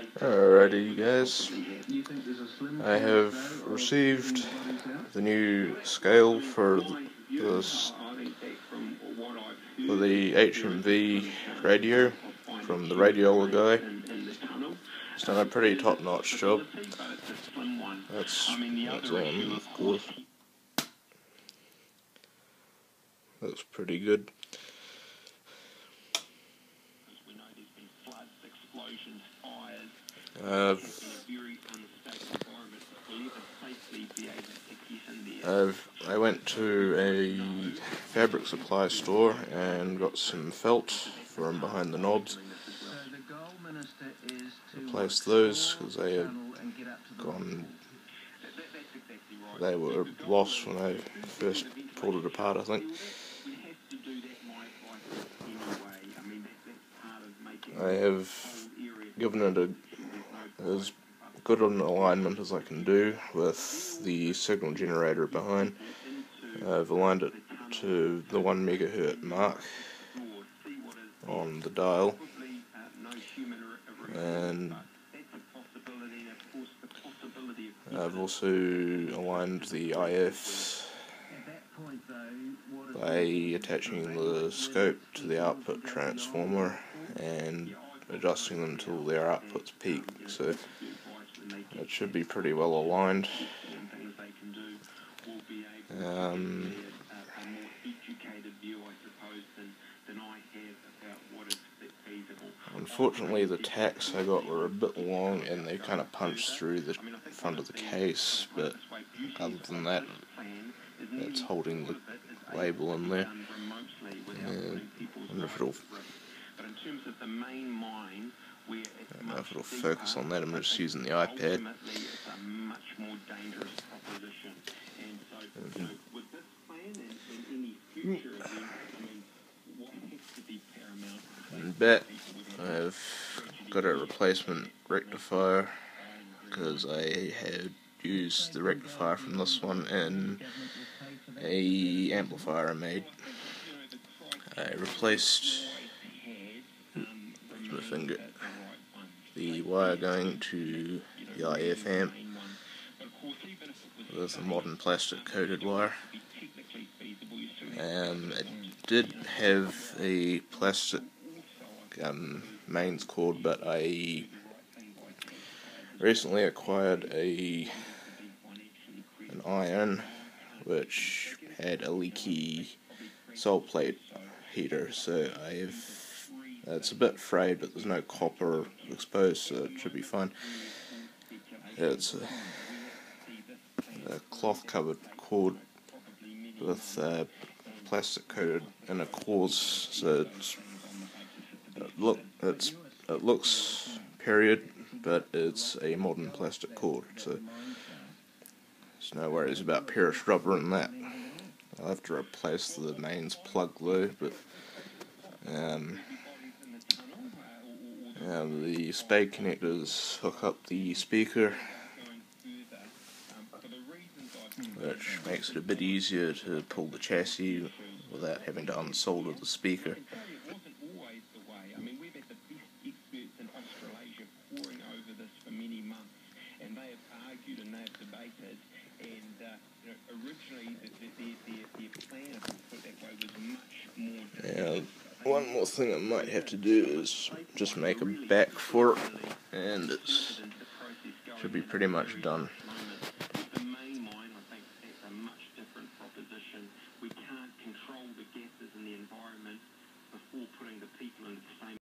Alrighty guys, I have received the new scale for the HMV radio from the radiola guy. He's done a pretty top-notch job. That's on, of course. That's pretty good. I went to a fabric supply store and got some felt from behind the knobs. Replaced those because they were lost when I first pulled it apart, I think. I have given it as good an alignment as I can do with the signal generator behind. I've aligned it to the 1 MHz mark on the dial, and I've also aligned the IFs by attaching the scope to the output transformer and adjusting them until their outputs peak, so it should be pretty well aligned. Unfortunately, the tacks I got were a bit long and they kind of punched through the front of the case, but other than that, it's holding the label in there. I wonder if it'll focus on that. I'm just using the iPad. And back, I've got a replacement rectifier because I had used the rectifier from this one in a amplifier I made. I replaced the wire going to the IF amp with a modern plastic coated wire. It did have a plastic mains cord, but I recently acquired an iron which had a leaky salt plate heater, so it's a bit frayed, but there's no copper exposed, so it should be fine. It's a cloth covered cord with plastic coated inner cores, so it looks period, but it's a modern plastic cord, so there's no worries about pierced rubber in that. I'll have to replace the mains plug though, but the spade connectors hook up the speaker, which makes it a bit easier to pull the chassis without having to unsolder the speaker. One more thing I might have to do is just make a back for it, and it should be pretty much done.